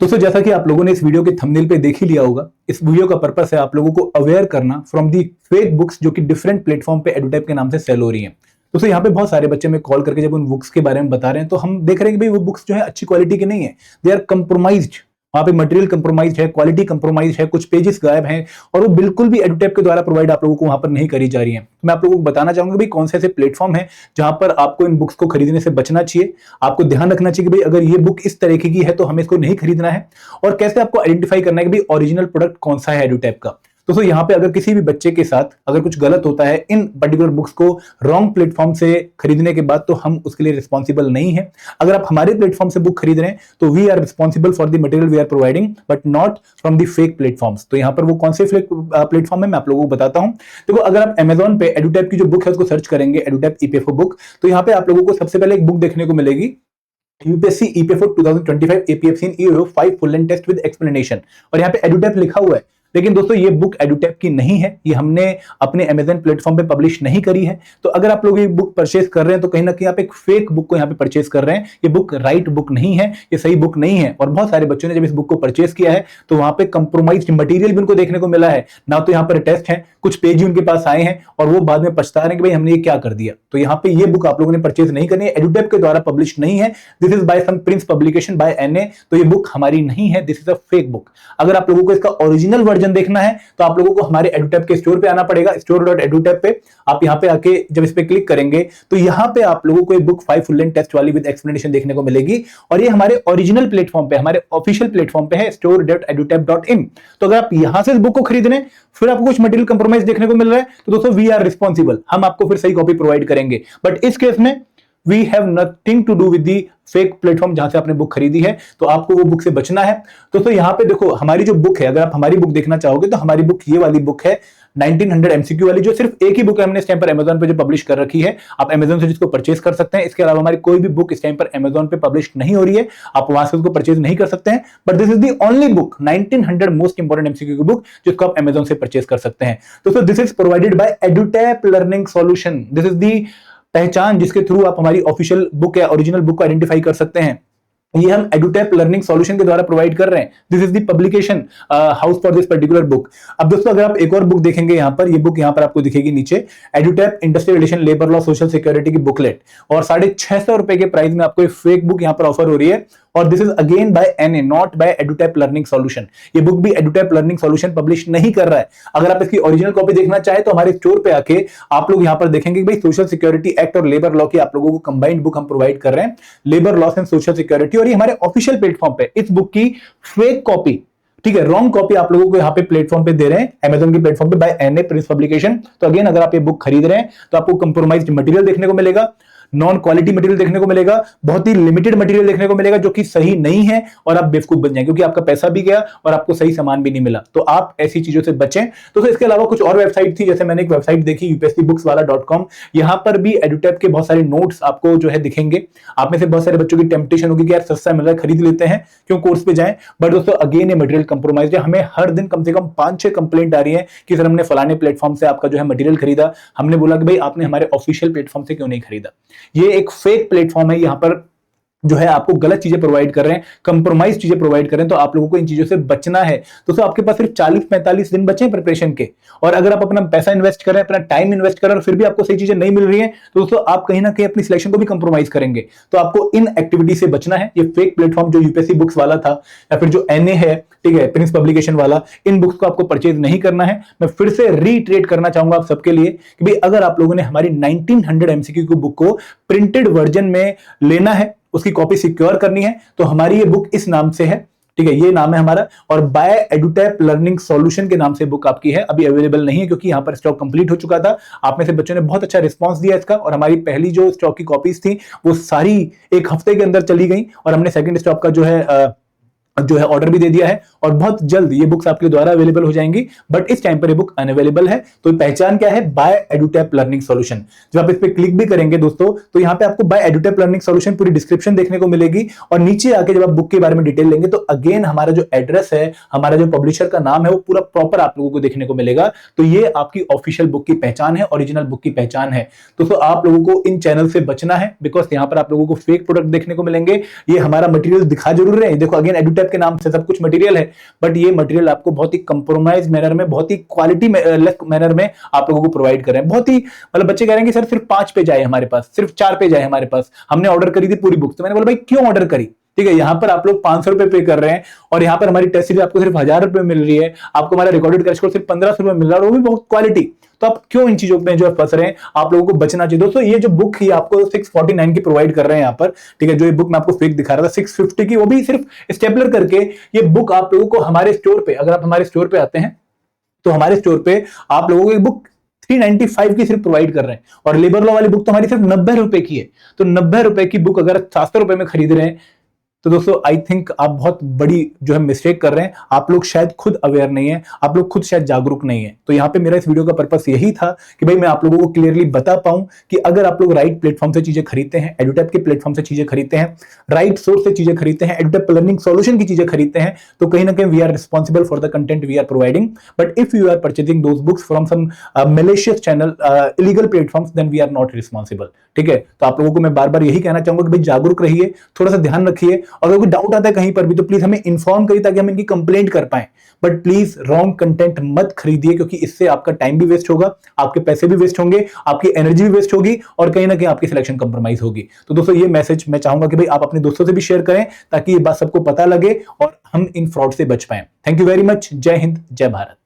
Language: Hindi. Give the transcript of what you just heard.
दोस्तों जैसा कि आप लोगों ने इस वीडियो के थंबनेल पे देख ही लिया होगा, इस वीडियो का पर्पस है आप लोगों को अवेयर करना फ्रॉम दी फेक बुक्स जो कि डिफरेंट प्लेटफॉर्म पे एडुटैप के नाम से सेल हो रही हैं। दोस्तों यहाँ पे बहुत सारे बच्चे में कॉल करके जब उन बुक्स के बारे में बता रहे हैं तो हम देख रहे हैं कि भाई वो बुक्स जो है अच्छी क्वालिटी की नहीं है, दे आर कंप्रोमाइज्ड। वहां पे मटेरियल कंप्रोमाइज है, क्वालिटी कंप्रोमाइज है, कुछ पेजेस गायब हैं और वो बिल्कुल भी एडुटैप के द्वारा प्रोवाइड आप लोगों को वहां पर नहीं करी जा रही है। तो मैं आप लोगों को बताना चाहूंगा भाई कौन से ऐसे प्लेटफॉर्म है जहां पर आपको इन बुक्स को खरीदने से बचना चाहिए। आपको ध्यान रखना चाहिए कि भाई अगर ये बुक इस तरीके की है तो हमें इसको नहीं खरीदना है, और कैसे आपको आइडेंटिफाई करना है कि भाई ओरिजिनल प्रोडक्ट कौन सा है एडुटैप का। दोस्तों यहाँ पे अगर किसी भी बच्चे के साथ अगर कुछ गलत होता है इन पर्टिकुलर बुक्स को रॉन्ग प्लेटफॉर्म से खरीदने के बाद, तो हम उसके लिए रिस्पॉन्सिबल नहीं है। अगर आप हमारे प्लेटफॉर्म से बुक खरीद रहे हैं तो we are responsible for the material we are providing, but not from the fake platforms. तो यहाँ पर वो कौन से फेक प्लेटफॉर्म है मैं आप लोगों को बताता हूँ। देखो अगर आप अमेजॉन पे एडुटैप की जो बुक है उसको सर्च करेंगे, एडुटैप ईपीएफओ बुक, तो यहाँ पे आप लोगों को सबसे पहले एक बुक देखने को मिलेगी, UPSC EPFO 2025 APFC in EO 5 full and test with explanation, और यहाँ पे एडुटैप लिखा हुआ है। लेकिन दोस्तों ये बुक एडुटैप की नहीं है, ये हमने अपने अमेज़न प्लेटफॉर्म पे पब्लिश नहीं करी है। तो अगर आप लोग ये बुक परचेज कर रहे हैं तो कहीं ना कहीं आप एक फेक बुक को यहाँ पे परचेज कर रहे हैं। ये बुक राइट बुक नहीं है, ये सही बुक नहीं है। और बहुत सारे बच्चों ने जब इस बुक को परचेज किया है तो वहां पे कंप्रोमाइज्ड मटेरियल भी उनको देखने को मिला है ना। तो यहाँ पर टेस्ट है, कुछ पेज ही उनके पास आए हैं और वो बाद में पछता रहे हैं कि भाई हमने ये क्या कर दिया। तो यहाँ पे ये बुक आप लोगों ने परचेज नहीं करनी है, एडुटैप के द्वारा पब्लिश नहीं है। This is by some Prince publication by NA, तो ये बुक हमारी नहीं है, this is a fake book. अगर आप लोगों को इसका ओरिजिनल वर्जन देखना है तो आप लोगों को हमारे एडुटैप के स्टोर पे आना पड़ेगा, store.edutap पे। आप यहाँ पे आके जब इस पे क्लिक करेंगे तो यहाँ पे आप लोगों को एक बुक 5 फुल लेंथ टेस्ट वाली विद एक्सप्लेनेशन देखने को मिलेगी, और ये हमारे ओरिजिनल प्लेटफॉर्म पे, हमारे ऑफिशियल प्लेटफॉर्म पे है, store.edutap.in। तो अगर आप यहां से इस बुक को खरीद रहे हैं फिर आपको कुछ मटेरियल कंप्रोमाइज देखने को मिल रहा है तो दोस्तों वी आर रिस्पॉन्सिबल, हम आपको फिर सही कॉपी प्रोवाइड करेंगे। बट इस केस में we have nothing to do with the fake platform जहां से आपने बुक खरीदी है, तो आपको वो बुक से बचना है। दोस्तों यहाँ पे देखो हमारी जो बुक है, अगर आप हमारी बुक देखना चाहोगे तो हमारी बुक ये वाली बुक है 1900 एमसीक्यू वाली, जो सिर्फ एक ही बुक है हमने इस टाइम पर अमेजोन पे जो पब्लिश कर रखी है। आप अमेजोन से जिसको परचेज कर सकते हैं, इसके अलावा हमारी कोई भी बुक इस टाइम पर अमेजोन पे पब्लिश नहीं हो रही है, आप वहां से उसको परचेज नहीं कर सकते हैं। But this is the only book 1900 most important MCQ की बुक जिसको आप अमेजोन से परचेज कर सकते हैं। दोस्तों this is provided by Edutap learning solution. This is the पहचान जिसके थ्रू आप हमारी ऑफिशियल बुक या ओरिजिनल बुक को आइडेंटिफाई कर सकते हैं। ये हम एडुटैप लर्निंग सॉल्यूशन के द्वारा प्रोवाइड कर रहे हैं। This is the publication house for this particular book. अब दोस्तों अगर आप एक और बुक देखेंगे यहाँ पर, ये बुक यहाँ पर आपको दिखेगी नीचे, एडुटैप industrial relation labour law social security की बुकलेट, और 650 रुपए के प्राइस में आपको एक फेक बुक यहाँ पर ऑफर हो रही है। और this is again by NA, not by Edutap learning solution. ये बुक भी एडुटैप लर्निंग सॉल्यूशन पब्लिश नहीं कर रहा है। अगर आप इसकी ओरिजिनल कॉपी देखना चाहे तो हमारे स्टोर पे आके आप लोग यहाँ पर देखेंगे कि भाई सोशल सिक्योरिटी एक्ट और लेबर लॉ की आप लोगों को कंबाइंड बुक हम प्रोवाइड कर रहे हैं, labour laws and social security. और ये हमारे ऑफिशियल प्लेटफॉर्म पे इस बुक की फेक कॉपी, ठीक है, रॉन्ग कॉपी आप लोगों को यहाँ पे प्लेटफॉर्म पे दे रहे हैं, अमेजन के प्लेटफॉर्म पे बाय एनए प्रिंस पब्लिकेशन। तो अगेन अगर आप ये बुक खरीद रहे हैं तो आपको कंप्रोमाइज्ड मटेरियल देखने को मिलेगा, नॉन क्वालिटी मटेरियल देखने को मिलेगा, बहुत ही लिमिटेड मटेरियल देखने को मिलेगा जो कि सही नहीं है, और आप बेवकूफ बन जाएंगे क्योंकि आपका पैसा भी गया और आपको सही सामान भी नहीं मिला। तो आप ऐसी चीजों से बचें। तो इसके अलावा कुछ और वेबसाइट थी, जैसे मैंने एक वेबसाइट देखी upscbookswala.com, यहां पर भी एडुटैप के बहुत सारे नोट्स आपको जो है दिखेंगे। आप में से बहुत सारे बच्चों की टेम्पटेशन होगी कि यार सस्ता मिल रहा है खरीद लेते हैं, क्यों कोर्स पे जाएं। बट दोस्तों अगेन ये मटेरियल कंप्रोमाइज है। हमें हर दिन कम से कम 5-6 कंप्लेंट आ रही है कि सर हमने फलाने प्लेटफॉर्म से आपका जो है मटेरियल खरीदा, हमने बोला कि भाई आपने हमारे ऑफिशियल प्लेटफॉर्म से क्यों नहीं खरीदा। ये एक फेक प्लेटफॉर्म है, यहां पर जो है आपको गलत चीजें प्रोवाइड कर रहे हैं, कंप्रोमाइज चीजें प्रोवाइड कर रहे हैं। तो आप लोगों को इन चीजों से बचना है। दोस्तों आपके पास सिर्फ 40-45 दिन बचे हैं प्रिपरेशन के, और अगर आप अपना पैसा इन्वेस्ट कर रहे हैं, अपना टाइम इन्वेस्ट कर रहे हैं और फिर भी आपको सही चीजें नहीं मिल रही हैं, तो दोस्तों आप कहीं ना कहीं अपनी सिलेक्शन को भी कंप्रोमाइज करेंगे। तो आपको इन एक्टिविटी से बचना है। ये फेक प्लेटफॉर्म जो यूपीएससी बुक्स वाला था या फिर जो एनए है, ठीक है, प्रिंस पब्लिकेशन वाला, इन बुक्स को आपको परचेज नहीं करना है। मैं फिर से रीट्रेट करना चाहूंगा आप सबके लिए कि भाई अगर आप लोगों ने हमारी 1900 एमसीक्यू की बुक को प्रिंटेड वर्जन में लेना है, उसकी कॉपी सिक्योर करनी है, तो हमारी ये बुक इस नाम से है, ठीक है, ये नाम है हमारा, और बाय एडुटैप लर्निंग सॉल्यूशन के नाम से बुक आपकी है। अभी अवेलेबल नहीं है क्योंकि यहां पर स्टॉक कंप्लीट हो चुका था। आप में से बच्चों ने बहुत अच्छा रिस्पांस दिया इसका, और हमारी पहली जो स्टॉक की कॉपीज थी वो सारी एक हफ्ते के अंदर चली गई, और हमने सेकंड स्टॉक का जो है ऑर्डर भी दे दिया है, और बहुत जल्द ये बुक्स आपके द्वारा अवेलेबल हो जाएंगी, बट इस टाइम पर ये बुक अनअवेलेबल है। तो पहचान क्या है? By Edutap learning solution. जब आप इस पे क्लिक भी करेंगे दोस्तों, तो यहाँ पे आपको बाय एडुटैप लर्निंग सॉल्यूशन पूरी डिस्क्रिप्शन देखने को मिलेगी, और नीचे आके जब आप बुक के बारे में डिटेल लेंगे तो अगेन हमारा जो एड्रेस है, हमारा जो पब्लिशर का नाम है, वो पूरा प्रॉपर आप लोगों को देखने को मिलेगा। तो ये आपकी ऑफिशियल बुक की पहचान है, ओरिजिनल बुक की पहचान है। दोस्तों आप लोगों को इन चैनल से बचना है, बिकॉज यहाँ पर आप लोगों को फेक प्रोडक्ट देखने को मिलेंगे। ये हमारा मटेरियल दिखा जरूर रहे हैं, देखो अगेन एडुटैप के नाम से सब कुछ मटेरियल है, बट ये मटेरियल आपको बहुत ही कंप्रोमाइज मैनर में, बहुत ही क्वालिटी लेस मैनर में आप लोगों को प्रोवाइड कर रहे हैं। बहुत ही मतलब बच्चे कह रहे हैं कि सर सिर्फ 5 पेज आए हमारे पास, सिर्फ 4 पेज आए हमारे पास, हमने ऑर्डर करी थी पूरी बुक। तो मैंने बोला भाई क्यों ऑर्डर करी? ठीक है, यहां पर आप लोग 500 रुपए पे कर रहे हैं, और यहां पर हमारी टेस्ट सीरीज आपको सिर्फ 1000 रुपए मिल रही है, आपको हमारा रिकॉर्डेड क्रैश कोर्स सिर्फ 1500 रुपए मिल रहा है, और वो भी बहुत क्वालिटी। तो आप क्यों इन चीजों में जो है फंस रहे हैं? आप लोगों को बचना चाहिए दोस्तों। ये जो बुक ही आपको 649 की प्रोवाइड कर रहे हैं यहाँ पर, ठीक है, जो ये बुक मैं आपको फेक दिखा रहा था 650 की, वो भी सिर्फ स्टेपलर करके ये बुक आप लोगों को हमारे स्टोर पे, अगर आप हमारे स्टोर पे आते हैं तो हमारे स्टोर पे आप लोगों को एक बुक 395 की सिर्फ प्रोवाइड कर रहे हैं, और लेबर लॉ वाली बुक तो हमारी सिर्फ 90 रुपए की है। तो 90 रुपए की बुक अगर 700 रुपए में खरीद रहे हैं, तो दोस्तों आई थिंक आप बहुत बड़ी जो है मिस्टेक कर रहे हैं। आप लोग शायद खुद अवेयर नहीं है, आप लोग खुद शायद जागरूक नहीं है। तो यहाँ पे मेरा इस वीडियो का पर्पस यही था कि भाई मैं आप लोगों को क्लियरली बता पाऊं कि अगर आप लोग राइट प्लेटफॉर्म से चीजें खरीदते हैं, एडुटैप के प्लेटफॉर्म से चीजें खरीदते हैं, राइट सोर्स से चीजें खरीदते हैं, एडुटैप लर्निंग सॉल्यूशन की चीजें खरीदते हैं, तो कहीं ना कहीं we are responsible for the content we are providing. But if you are purchasing those books from some malicious channel, illegal platforms, then we are not responsible. ठीक है, तो आप लोगों को मैं बार बार यही कहना चाहूंगा कि भाई जागरूक रहिए, थोड़ा सा ध्यान रखिए, और अगर कोई डाउट आता है कहीं पर भी तो प्लीज हमें इन्फॉर्म करिए ताकि हम इनकी कंप्लेंट कर पाए। बट प्लीज रॉन्ग कंटेंट मत खरीदिए, क्योंकि इससे आपका टाइम भी वेस्ट होगा, आपके पैसे भी वेस्ट होंगे, आपकी एनर्जी भी वेस्ट होगी, और कहीं ना कहीं आपकी सिलेक्शन कंप्रोमाइज होगी। तो दोस्तों ये मैसेज मैं चाहूंगा कि भाई आप अपने दोस्तों से भी शेयर करें ताकि ये बात सबको पता लगे और हम इन फ्रॉड से बच पाए। Thank you very much. जय हिंद, जय भारत।